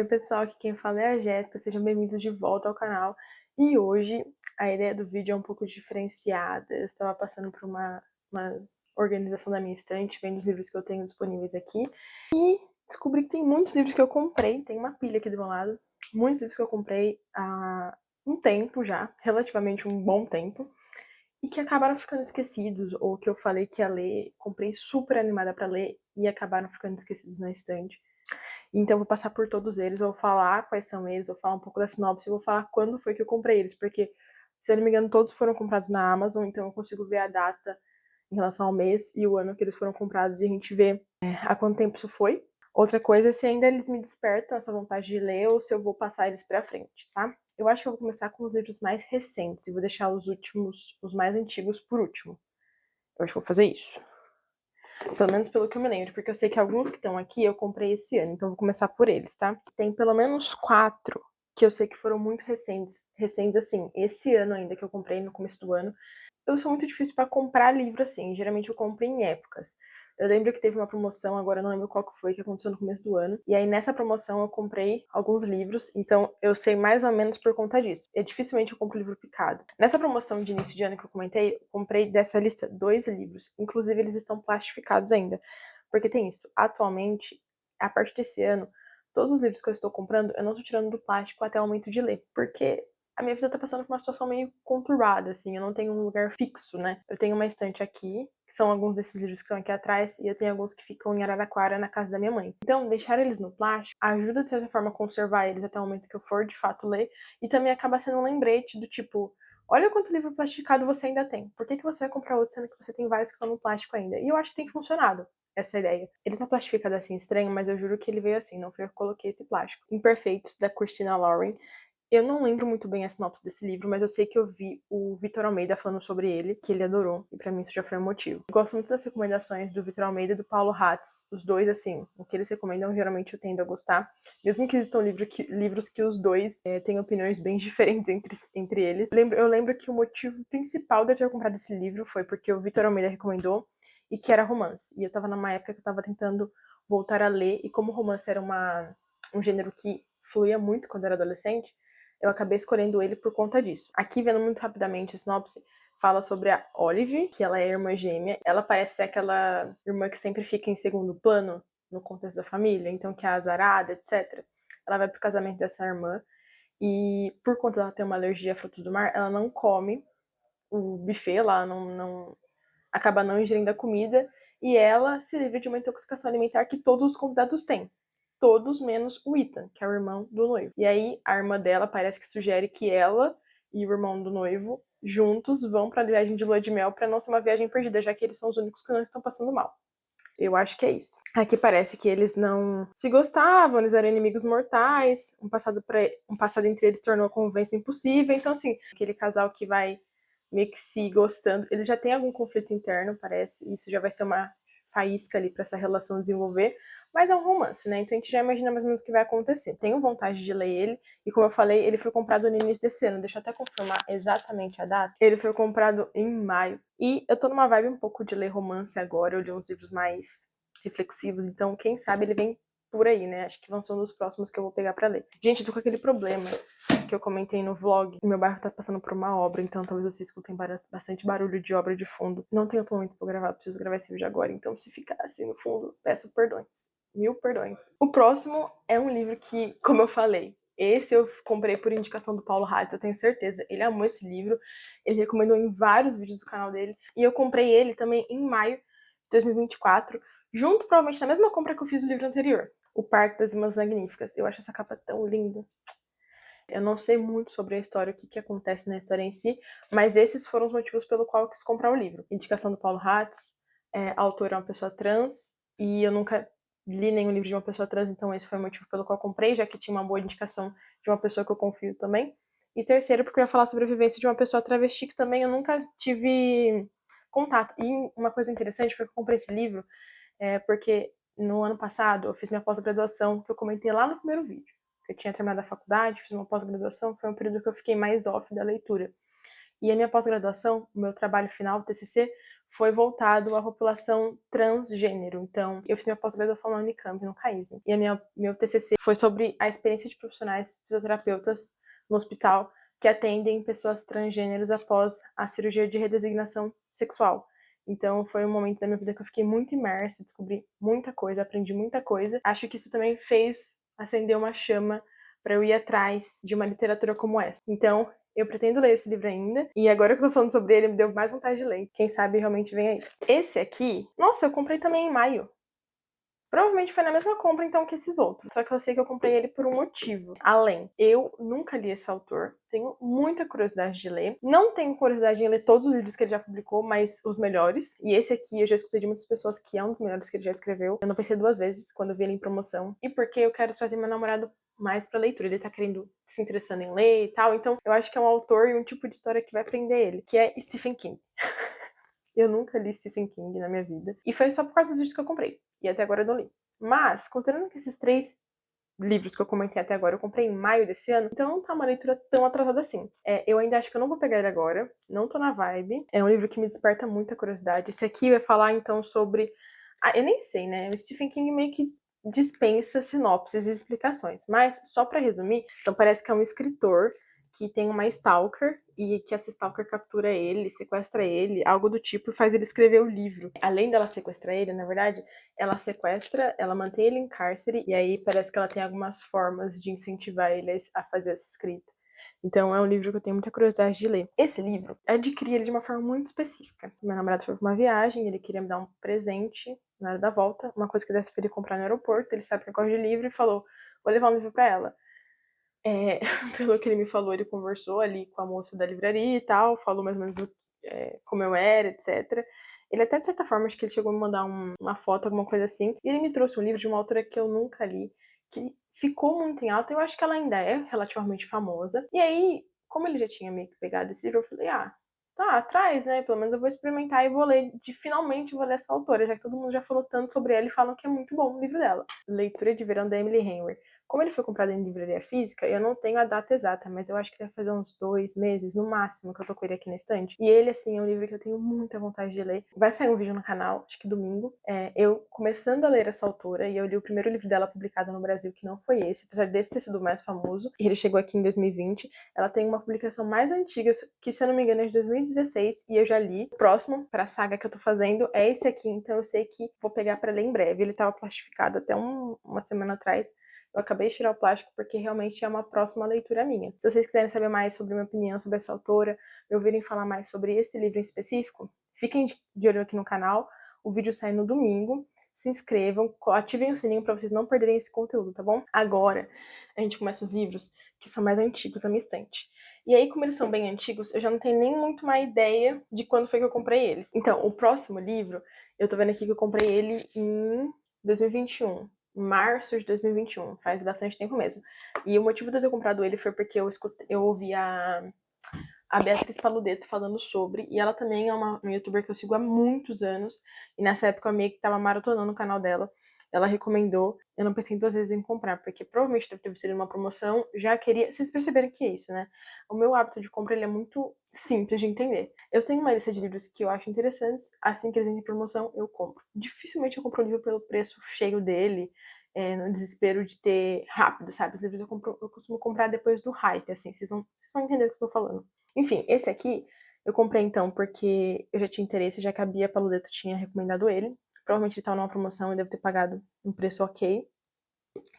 Oi pessoal, aqui quem fala é a Jéssica, sejam bem-vindos de volta ao canal. E hoje a ideia do vídeo é um pouco diferenciada. Eu estava passando por uma organização da minha estante, vendo os livros que eu tenho disponíveis aqui. E descobri que tem muitos livros que eu comprei, tem uma pilha aqui do meu lado. Muitos livros que eu comprei há um tempo já, relativamente um bom tempo. E que acabaram ficando esquecidos, ou que eu falei que ia ler, comprei super animada pra ler e acabaram ficando esquecidos na estante. Então eu vou passar por todos eles, vou falar quais são eles, vou falar um pouco da sinopse, vou falar quando foi que eu comprei eles, porque, se eu não me engano, todos foram comprados na Amazon, então eu consigo ver a data em relação ao mês e o ano que eles foram comprados e a gente vê há quanto tempo isso foi. Outra coisa é se ainda eles me despertam essa vontade de ler ou se eu vou passar eles pra frente, tá? Eu acho que eu vou começar com os livros mais recentes e vou deixar os últimos, os mais antigos por último. Eu acho que vou fazer isso. Pelo menos pelo que eu me lembro, porque eu sei que alguns que estão aqui eu comprei esse ano, então eu vou começar por eles, tá? Tem pelo menos 4 que eu sei que foram muito recentes. Recentes, assim, esse ano ainda, que eu comprei no começo do ano. Eu sou muito difícil pra comprar livro, assim, geralmente eu compro em épocas. Eu lembro que teve uma promoção, agora eu não lembro qual que foi, que aconteceu no começo do ano. E aí nessa promoção eu comprei alguns livros, então eu sei mais ou menos por conta disso. E dificilmente eu compro livro picado. Nessa promoção de início de ano que eu comentei, eu comprei dessa lista 2 livros. Inclusive eles estão plastificados ainda. Porque tem isso, atualmente, a partir desse ano, todos os livros que eu estou comprando, eu não estou tirando do plástico até o momento de ler. Porque a minha vida tá passando por uma situação meio conturbada, assim, eu não tenho um lugar fixo, né? Eu tenho uma estante aqui, que são alguns desses livros que estão aqui atrás, e eu tenho alguns que ficam em Araraquara, na casa da minha mãe. Então, deixar eles no plástico ajuda, de certa forma, a conservar eles até o momento que eu for, de fato, ler, e também acaba sendo um lembrete do tipo, olha quanto livro plastificado você ainda tem. Por que você vai comprar outro, sendo que você tem vários que estão no plástico ainda? E eu acho que tem funcionado essa ideia. Ele tá plastificado assim estranho, mas eu juro que ele veio assim, não foi eu que coloquei esse plástico. Imperfeitos, da Christina Lauren. Eu não lembro muito bem a sinopse desse livro, mas eu sei que eu vi o Vitor Almeida falando sobre ele, que ele adorou, e pra mim isso já foi um motivo. Eu gosto muito das recomendações do Vitor Almeida e do Paulo Hatz. Os dois, assim, o que eles recomendam, geralmente eu tendo a gostar. Mesmo que existam livros que os dois têm opiniões bem diferentes entre eles. Eu lembro que o motivo principal de eu ter comprado esse livro foi porque o Vitor Almeida recomendou e que era romance. E eu tava numa época que eu tava tentando voltar a ler, e como romance era um gênero que fluía muito quando eu era adolescente, eu acabei escolhendo ele por conta disso. Aqui, vendo muito rapidamente a sinopse, fala sobre a Olive, que ela é irmã gêmea. Ela parece ser aquela irmã que sempre fica em segundo plano no contexto da família, então que é azarada, etc. Ela vai pro casamento dessa irmã e, por conta dela ter uma alergia a frutos do mar, ela não come o buffet lá, acaba não ingerindo a comida, e ela se livra de uma intoxicação alimentar que todos os convidados têm. Todos menos o Ethan, que é o irmão do noivo. E aí a irmã dela parece que sugere que ela e o irmão do noivo juntos vão pra viagem de lua de mel pra não ser uma viagem perdida, já que eles são os únicos que não estão passando mal. Eu acho que é isso. Aqui parece que eles não se gostavam, eles eram inimigos mortais, um passado entre eles tornou a convivência impossível. Então, assim, aquele casal que vai meio que se gostando, ele já tem algum conflito interno, parece, e isso já vai ser uma faísca ali pra essa relação desenvolver. Mas é um romance, né? Então a gente já imagina mais ou menos o que vai acontecer. Tenho vontade de ler ele, e como eu falei, ele foi comprado no início desse ano. Deixa eu até confirmar exatamente a data. Ele foi comprado em maio. E eu tô numa vibe um pouco de ler romance agora, eu li uns livros mais reflexivos, então quem sabe ele vem por aí, né? Acho que vão ser um dos próximos que eu vou pegar pra ler. Gente, eu tô com aquele problema que eu comentei no vlog. O meu bairro tá passando por uma obra, então talvez vocês escutem bastante barulho de obra de fundo. Não tenho outro momento pra gravar, preciso gravar esse vídeo agora, então se ficar assim no fundo, peço perdões. 1000 perdões. O próximo é um livro que, como eu falei, esse eu comprei por indicação do Paulo Hatz, eu tenho certeza. Ele amou esse livro, ele recomendou em vários vídeos do canal dele. E eu comprei ele também em maio de 2024, junto provavelmente na mesma compra que eu fiz do livro anterior, O Parque das Irmãs Magníficas. Eu acho essa capa tão linda. Eu não sei muito sobre a história, o que acontece na história em si, mas esses foram os motivos pelo qual eu quis comprar o livro. Indicação do Paulo Hatz, a autora é uma pessoa trans, e eu nunca li nenhum livro de uma pessoa trans, então esse foi o motivo pelo qual eu comprei, já que tinha uma boa indicação de uma pessoa que eu confio também. E terceiro, porque eu ia falar sobre a vivência de uma pessoa travesti, que também eu nunca tive contato. E uma coisa interessante foi que eu comprei esse livro porque no ano passado eu fiz minha pós-graduação, que eu comentei lá no primeiro vídeo. Eu tinha terminado a faculdade, fiz uma pós-graduação, foi um período que eu fiquei mais off da leitura. E a minha pós-graduação, o meu trabalho final, o TCC, foi voltado à população transgênero. Então, eu fiz minha pós-graduação na Unicamp, no CAISM. E meu TCC foi sobre a experiência de profissionais fisioterapeutas no hospital que atendem pessoas transgêneros após a cirurgia de redesignação sexual. Então, foi um momento da minha vida que eu fiquei muito imersa, descobri muita coisa, aprendi muita coisa. Acho que isso também fez acender uma chama para eu ir atrás de uma literatura como essa. Então, eu pretendo ler esse livro ainda, e agora que eu tô falando sobre ele, me deu mais vontade de ler. Quem sabe realmente vem aí. Esse aqui, nossa, eu comprei também em maio. Provavelmente foi na mesma compra, então, que esses outros. Só que eu sei que eu comprei ele por um motivo. Além, eu nunca li esse autor. Tenho muita curiosidade de ler. Não tenho curiosidade em ler todos os livros que ele já publicou, mas os melhores. E esse aqui eu já escutei de muitas pessoas que é um dos melhores que ele já escreveu. Eu não pensei duas vezes quando eu vi ele em promoção. E porque eu quero trazer meu namorado mais pra leitura. Ele tá querendo, se interessando em ler e tal. Então, eu acho que é um autor e um tipo de história que vai prender ele, que é Stephen King. Eu nunca li Stephen King na minha vida. E foi só por causa disso que eu comprei. E até agora eu não li. Mas, considerando que esses 3 livros que eu comentei até agora eu comprei em maio desse ano, então não tá uma leitura tão atrasada assim. Eu ainda acho que eu não vou pegar ele agora, não tô na vibe. É um livro que me desperta muita curiosidade. Esse aqui vai falar então sobre... eu nem sei, né? O Stephen King meio que dispensa sinopses e explicações. Mas, só pra resumir, então parece que é um escritor que tem uma stalker e que essa stalker captura ele, sequestra ele, algo do tipo, e faz ele escrever o livro. Além dela sequestrar ele, na verdade, ela sequestra, ela mantém ele em cárcere, e aí parece que ela tem algumas formas de incentivar ele a fazer essa escrita. Então é um livro que eu tenho muita curiosidade de ler. Esse livro, eu adquiri ele de uma forma muito específica. Meu namorado foi pra uma viagem, ele queria me dar um presente na hora da volta, uma coisa que desse pra ele comprar no aeroporto, ele sabe que eu gosto de livro e falou, vou levar um livro pra ela. Pelo que ele me falou, ele conversou ali com a moça da livraria e tal, falou mais ou menos como eu era, etc. Ele até, de certa forma, acho que ele chegou a me mandar uma foto, alguma coisa assim, e ele me trouxe um livro de uma autora que eu nunca li, que ficou muito em alta, eu acho que ela ainda é relativamente famosa. E aí, como ele já tinha meio que pegado esse livro, eu falei, tá, atrás, né, pelo menos eu vou experimentar e vou ler, finalmente vou ler essa autora, já que todo mundo já falou tanto sobre ela e falam que é muito bom o livro dela. Leitura de Verão, da Emily Henry. Como ele foi comprado em livraria física, eu não tenho a data exata, mas eu acho que deve fazer uns 2 meses, no máximo, que eu tô com ele aqui na estante. E ele, assim, é um livro que eu tenho muita vontade de ler. Vai sair um vídeo no canal, acho que domingo. Eu começando a ler essa autora, e eu li o primeiro livro dela publicado no Brasil, que não foi esse, apesar desse ter sido o mais famoso. E ele chegou aqui em 2020. Ela tem uma publicação mais antiga, que se eu não me engano é de 2016, e eu já li. O próximo pra saga que eu tô fazendo é esse aqui, então eu sei que vou pegar pra ler em breve. Ele tava plastificado até uma semana atrás. Eu acabei de tirar o plástico porque realmente é uma próxima leitura minha. Se vocês quiserem saber mais sobre minha opinião sobre essa autora, me ouvirem falar mais sobre esse livro em específico, fiquem de olho aqui no canal. O vídeo sai no domingo. Se inscrevam, ativem o sininho para vocês não perderem esse conteúdo, tá bom? Agora, a gente começa os livros que são mais antigos da minha estante. E aí, como eles são bem antigos, eu já não tenho nem muito uma ideia de quando foi que eu comprei eles. Então, o próximo livro, eu tô vendo aqui que eu comprei ele em 2021. Março de 2021, faz bastante tempo mesmo. E o motivo de eu ter comprado ele foi porque eu ouvi a Beatriz Paludetto falando sobre, e ela também é uma youtuber que eu sigo há muitos anos, e nessa época eu meio que tava maratonando o canal dela. Ela recomendou, eu não pensei 2 vezes em comprar, porque provavelmente deve ter sido uma promoção, já queria... Vocês perceberam que é isso, né? O meu hábito de compra, ele é muito simples de entender. Eu tenho uma lista de livros que eu acho interessantes, assim que eles entram em promoção, eu compro. Dificilmente eu compro um livro pelo preço cheio dele, no desespero de ter rápido, sabe? Os livros eu costumo comprar depois do hype, assim, vocês vão entender o que eu tô falando. Enfim, esse aqui eu comprei então porque eu já tinha interesse, já que a Bia Paludetto tinha recomendado ele. Provavelmente ele tava numa promoção e deve ter pagado um preço ok.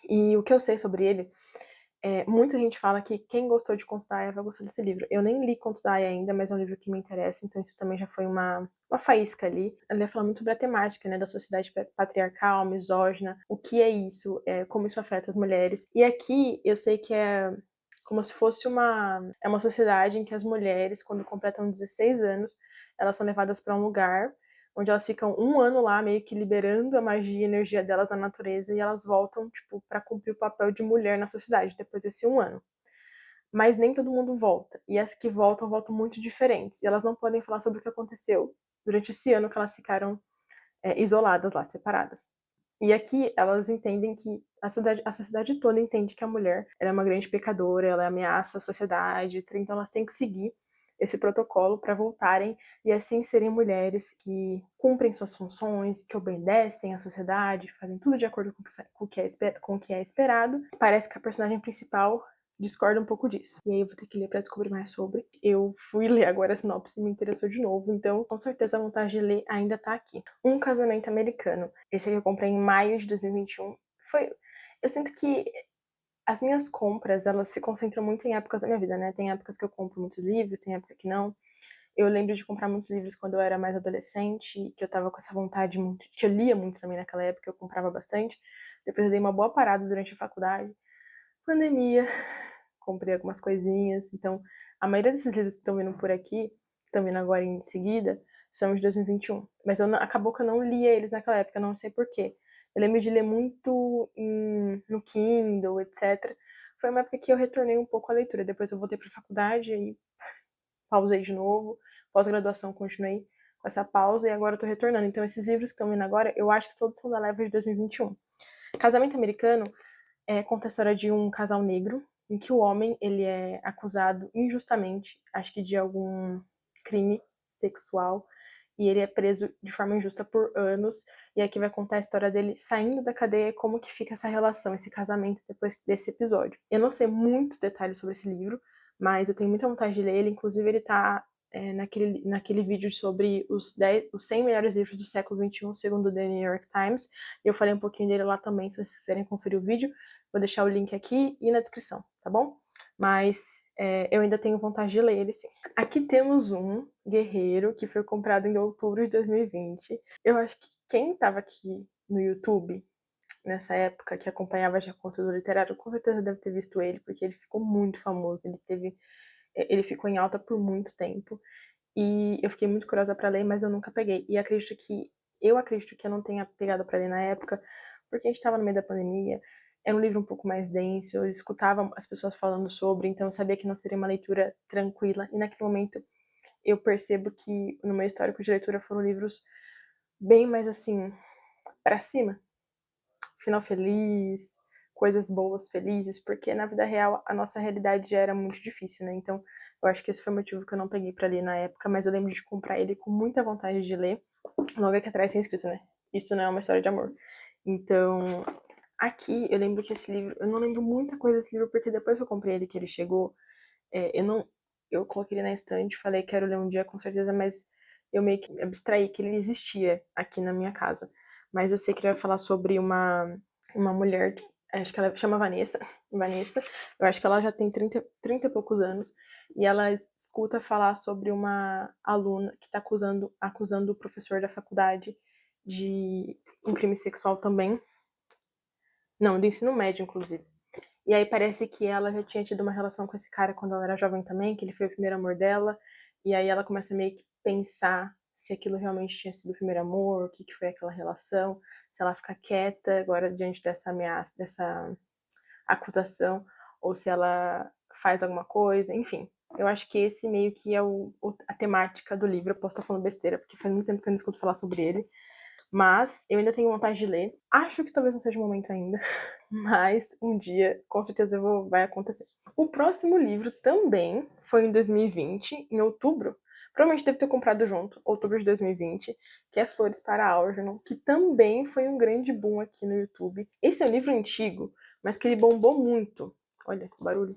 E o que eu sei sobre ele, muita gente fala que quem gostou de Conto da Aia vai gostar desse livro. Eu nem li Conto da Aia ainda, mas é um livro que me interessa, então isso também já foi uma faísca ali. Ela fala muito sobre a temática, né, da sociedade patriarcal, misógina, o que é isso, como isso afeta as mulheres. E aqui eu sei que é como se fosse uma sociedade em que as mulheres, quando completam 16 anos, elas são levadas para um lugar onde elas ficam 1 ano lá, meio que liberando a magia e a energia delas na natureza, e elas voltam, tipo, pra cumprir o papel de mulher na sociedade, depois desse 1 ano. Mas nem todo mundo volta, e as que voltam, voltam muito diferentes, e elas não podem falar sobre o que aconteceu durante esse ano que elas ficaram isoladas lá, separadas. E aqui elas entendem que a sociedade toda entende que a mulher ela é uma grande pecadora, ela ameaça a sociedade, então elas têm que seguir esse protocolo para voltarem e assim serem mulheres que cumprem suas funções, que obedecem à sociedade, fazem tudo de acordo com o que é esperado. Parece que a personagem principal discorda um pouco disso. E aí eu vou ter que ler para descobrir mais sobre. Eu fui ler agora a sinopse e me interessou de novo, então com certeza a vontade de ler ainda tá aqui. Um Casamento Americano. Esse aqui eu comprei em maio de 2021. Eu sinto que as minhas compras, elas se concentram muito em épocas da minha vida, né? Tem épocas que eu compro muitos livros, tem época que não. Eu lembro de comprar muitos livros quando eu era mais adolescente, que eu tava com essa vontade muito, que eu lia muito também naquela época, eu comprava bastante. Depois eu dei uma boa parada durante a faculdade. Pandemia, comprei algumas coisinhas. Então, a maioria desses livros que estão vindo por aqui, que estão vindo agora em seguida, são de 2021. Mas acabou que eu não lia eles naquela época, eu não sei porquê. Eu lembro de ler muito no Kindle, etc. Foi uma época que eu retornei um pouco à leitura. Depois eu voltei para a faculdade e pausei de novo. Pós-graduação continuei com essa pausa e agora eu tô retornando. Então esses livros que estão vindo agora, eu acho que todos são da leva de 2021. Casamento Americano conta a história de um casal negro em que o homem ele é acusado injustamente, acho que de algum crime sexual, e ele é preso de forma injusta por anos. E aqui vai contar a história dele saindo da cadeia e como que fica essa relação, esse casamento depois desse episódio. Eu não sei muito detalhes sobre esse livro, mas eu tenho muita vontade de ler ele. Inclusive ele tá naquele vídeo sobre os 100 melhores livros do século XXI, segundo o The New York Times. Eu falei um pouquinho dele lá também, se vocês quiserem conferir o vídeo. Vou deixar o link aqui e na descrição, tá bom? Mas eu ainda tenho vontade de ler ele, sim. Aqui temos um Guerreiro, que foi comprado em outubro de 2020. Eu acho que quem estava aqui no YouTube, nessa época, que acompanhava já conteúdo literário, com certeza deve ter visto ele, porque ele ficou muito famoso. Ele ficou em alta por muito tempo. E eu fiquei muito curiosa para ler, mas eu nunca peguei. E eu acredito que eu não tenha pegado para ler na época, porque a gente estava no meio da pandemia. Era um livro um pouco mais denso, eu escutava as pessoas falando sobre, então eu sabia que não seria uma leitura tranquila. E naquele momento eu percebo que no meu histórico de leitura foram livros bem mais assim, para cima. Final feliz, coisas boas, felizes, porque na vida real a nossa realidade já era muito difícil, né? Então eu acho que esse foi o motivo que eu não peguei pra ler na época, mas eu lembro de comprar ele com muita vontade de ler. Logo aqui atrás tem escrito, né? Isso não é uma história de amor. Então, aqui eu lembro que esse livro, eu não lembro muita coisa desse livro, porque depois que eu comprei ele, que ele chegou, eu coloquei ele na estante, falei quero ler um dia com certeza, mas eu meio que abstraí que ele existia aqui na minha casa. Mas eu sei que ele vai falar sobre uma mulher, acho que ela chama Vanessa, Vanessa, eu acho que ela já tem 30 e poucos anos, e ela escuta falar sobre uma aluna que está acusando o professor da faculdade de um crime sexual também. Não, do ensino médio, inclusive. E aí parece que ela já tinha tido uma relação com esse cara quando ela era jovem também, que ele foi o primeiro amor dela. E aí ela começa meio que pensar se aquilo realmente tinha sido o primeiro amor, o que foi aquela relação, se ela fica quieta agora diante dessa ameaça, dessa acusação, ou se ela faz alguma coisa, enfim. Eu acho que esse meio que é a temática do livro. Eu posso estar falando besteira, porque faz muito tempo que eu não escuto falar sobre ele. Mas eu ainda tenho vontade de ler. Acho que talvez não seja o momento ainda, mas um dia, com certeza, vai acontecer. O próximo livro também foi em 2020, em outubro. Provavelmente deve ter comprado junto, outubro de 2020, que é Flores para Algernon, que também foi um grande boom aqui no YouTube. Esse é um livro antigo, mas que ele bombou muito. Olha, barulho.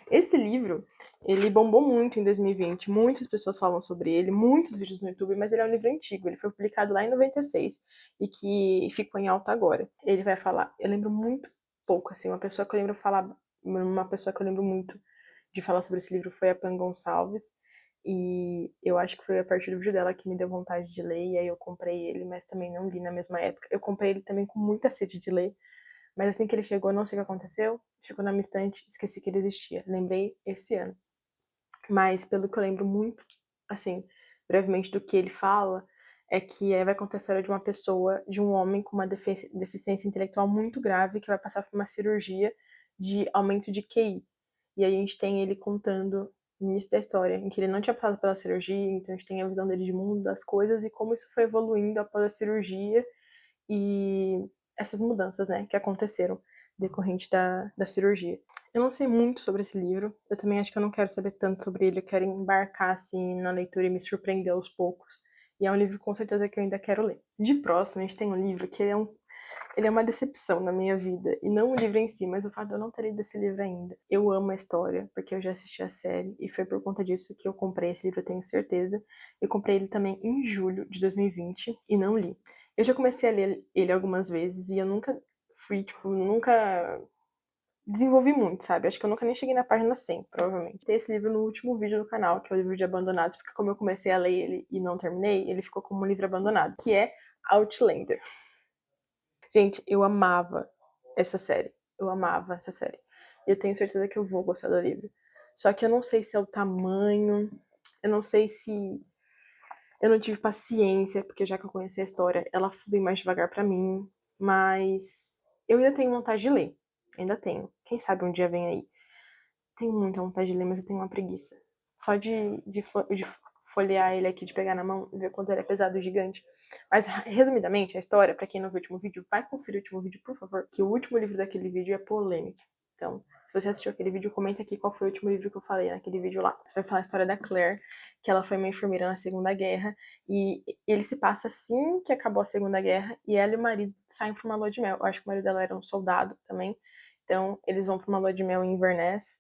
Esse livro, ele bombou muito em 2020, muitas pessoas falam sobre ele, muitos vídeos no YouTube, mas ele é um livro antigo, ele foi publicado lá em 96 e que ficou em alta agora. Ele vai falar, eu lembro muito pouco, assim, uma pessoa que eu lembro muito de falar sobre esse livro foi a Pan Gonçalves, e eu acho que foi a partir do vídeo dela que me deu vontade de ler, e aí eu comprei ele, mas também não li na mesma época. Eu comprei ele também com muita sede de ler, mas assim que ele chegou, não sei o que aconteceu, ficou na minha estante, esqueci que ele existia. Lembrei esse ano. Mas pelo que eu lembro muito, assim, brevemente do que ele fala, é que vai contar a história de uma pessoa, de um homem com uma deficiência intelectual muito grave que vai passar por uma cirurgia de aumento de QI. E aí a gente tem ele contando no início da história, em que ele não tinha passado pela cirurgia, então a gente tem a visão dele de mundo, das coisas e como isso foi evoluindo após a cirurgia e essas mudanças, né, que aconteceram. decorrente da cirurgia. Eu não sei muito sobre esse livro, eu também acho que eu não quero saber tanto sobre ele, eu quero embarcar, assim, na leitura e me surpreender aos poucos. E é um livro, com certeza, que eu ainda quero ler. De próximo, a gente tem um livro que ele é uma decepção na minha vida. E não o livro em si, mas o fato de eu não ter lido esse livro ainda. Eu amo a história, porque eu já assisti a série, e foi por conta disso que eu comprei esse livro, eu tenho certeza. Eu comprei ele também em julho de 2020 e não li. Eu já comecei a ler ele algumas vezes e eu nunca nunca desenvolvi muito, sabe? Acho que eu nunca nem cheguei na página 100, provavelmente. Tem esse livro no último vídeo do canal, que é o livro de Abandonados, porque como eu comecei a ler ele e não terminei, ele ficou como um livro abandonado, que é Outlander. Gente, eu amava essa série. Eu amava essa série. E eu tenho certeza que eu vou gostar do livro. Só que eu não sei se é o tamanho, eu não sei se eu não tive paciência, porque já que eu conheci a história, ela flui mais devagar pra mim, mas eu ainda tenho vontade de ler. Ainda tenho. Quem sabe um dia vem aí. Tenho muita vontade de ler, mas eu tenho uma preguiça. Só de folhear ele aqui, de pegar na mão e ver quanto ele é pesado e gigante. Mas, resumidamente, a história, pra quem não viu o último vídeo, vai conferir o último vídeo, por favor, que o último livro daquele vídeo é polêmico. Então, se você assistiu aquele vídeo, comenta aqui qual foi o último livro que eu falei naquele vídeo lá. Você vai falar a história da Claire, que ela foi uma enfermeira na Segunda Guerra, e ele se passa assim que acabou a Segunda Guerra, e ela e o marido saem pra uma lua de mel. Eu acho que o marido dela era um soldado também, então eles vão pra uma lua de mel em Inverness,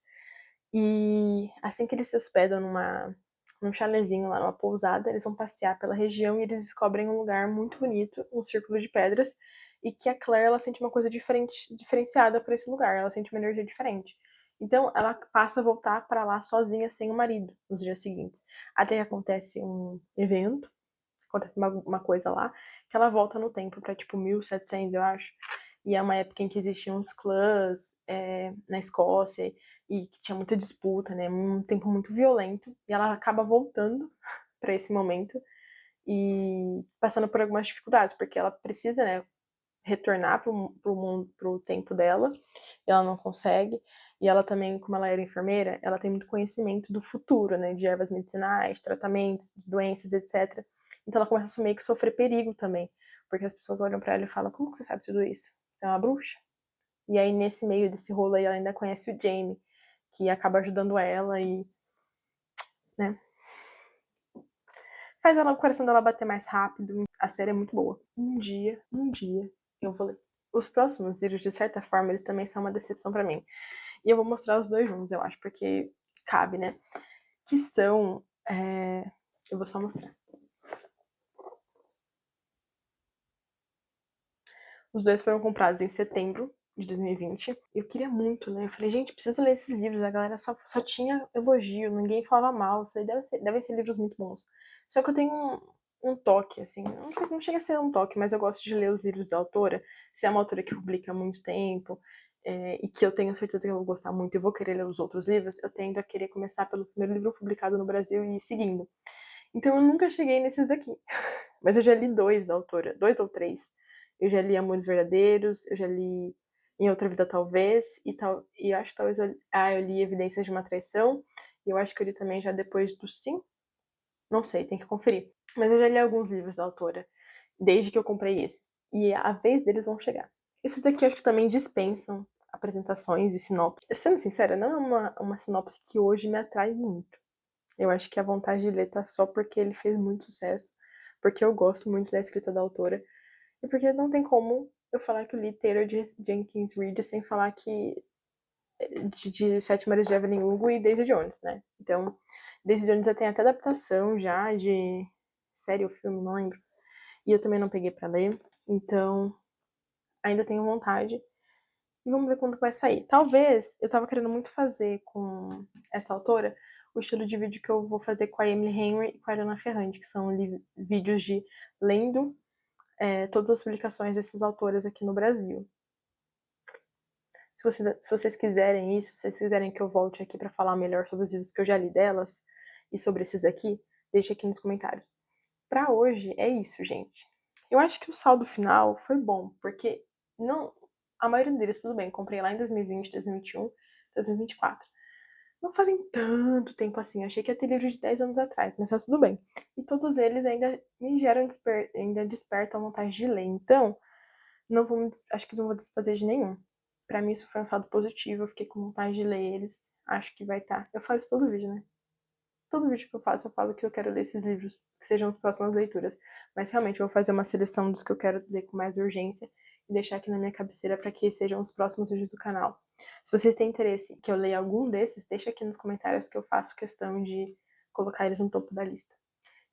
e assim que eles se hospedam num chalezinho lá, numa pousada, eles vão passear pela região e eles descobrem um lugar muito bonito, um círculo de pedras, e que a Claire, ela sente uma coisa diferenciada por esse lugar, ela sente uma energia diferente. Então, ela passa a voltar para lá sozinha, sem o marido, nos dias seguintes. Até que acontece um evento, acontece uma coisa lá, que ela volta no tempo para tipo 1700, eu acho. E é uma época em que existiam uns clãs na Escócia e que tinha muita disputa, né? Um tempo muito violento. E ela acaba voltando para esse momento e passando por algumas dificuldades, porque ela precisa, né, retornar pro mundo, pro tempo dela. E ela não consegue. E ela também, como ela era enfermeira, ela tem muito conhecimento do futuro, né? De ervas medicinais, tratamentos, doenças, etc. Então ela começa a meio que sofrer perigo também. Porque as pessoas olham para ela e falam, como que você sabe tudo isso? Você é uma bruxa? E aí, nesse meio desse rolo aí, ela ainda conhece o Jamie, que acaba ajudando ela e, né, faz ela, o coração dela bater mais rápido. A série é muito boa. Um dia, eu vou ler. Os próximos livros, de certa forma, eles também são uma decepção pra mim. E eu vou mostrar os dois juntos, eu acho, porque cabe, né? Que são. Eu vou só mostrar. Os dois foram comprados em setembro de 2020. Eu queria muito, né? Eu falei, gente, preciso ler esses livros. A galera só tinha elogio, ninguém falava mal. Eu falei, devem ser livros muito bons. Só que eu tenho um toque, assim, não chega a ser um toque, mas eu gosto de ler os livros da autora. Se é uma autora que publica há muito tempo, e que eu tenho certeza que eu vou gostar muito e vou querer ler os outros livros, eu tendo a querer começar pelo primeiro livro publicado no Brasil e ir seguindo. Então eu nunca cheguei nesses daqui. Mas eu já li dois da autora, dois ou três. Eu já li Amores Verdadeiros, eu já li Em Outra Vida Talvez, e acho que talvez eu li Evidências de uma Traição, e eu acho que eu li também já depois do Sim. Não sei, tem que conferir. Mas eu já li alguns livros da autora, desde que eu comprei esses. E a vez deles vão chegar. Esses daqui eu acho que também dispensam apresentações e sinopse. Sendo sincera, não é uma sinopse que hoje me atrai muito. Eu acho que a vontade de ler tá só porque ele fez muito sucesso, porque eu gosto muito da escrita da autora, e porque não tem como eu falar que eu li Taylor Jenkins Reid sem falar que de Sete Mares de Evelyn Hugo e Daisy Jones, né? Então, Daisy Jones já tem até adaptação já de série ou filme, não lembro. E eu também não peguei pra ler, então ainda tenho vontade. E vamos ver quando vai sair. Talvez, eu tava querendo muito fazer com essa autora o estilo de vídeo que eu vou fazer com a Emily Henry e com a Ariana Ferrante, que são vídeos de lendo todas as publicações dessas autoras aqui no Brasil. Se vocês quiserem isso, se vocês quiserem que eu volte aqui para falar melhor sobre os livros que eu já li delas e sobre esses aqui, deixe aqui nos comentários. Pra hoje é isso, gente. Eu acho que o saldo final foi bom, porque não, a maioria deles, tudo bem, comprei lá em 2020, 2021, 2024. Não fazem tanto tempo assim, achei que ia ter livro de 10 anos atrás, mas tá tudo bem. E todos eles ainda me geram, ainda despertam vontade de ler, então acho que não vou desfazer de nenhum. pra mim isso foi um saldo positivo, eu fiquei com vontade de ler eles. Acho que vai estar. Eu falo isso todo vídeo, né? Todo vídeo que eu faço, eu falo que eu quero ler esses livros, que sejam as próximas leituras. Mas realmente eu vou fazer uma seleção dos que eu quero ler com mais urgência e deixar aqui na minha cabeceira para que sejam os próximos vídeos do canal. Se vocês têm interesse que eu leia algum desses, deixa aqui nos comentários que eu faço questão de colocar eles no topo da lista.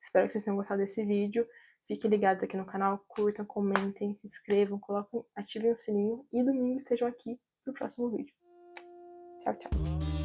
Espero que vocês tenham gostado desse vídeo. Fiquem ligados aqui no canal, curtam, comentem, se inscrevam, ativem o sininho e domingo estejam aqui pro próximo vídeo. Tchau, tchau.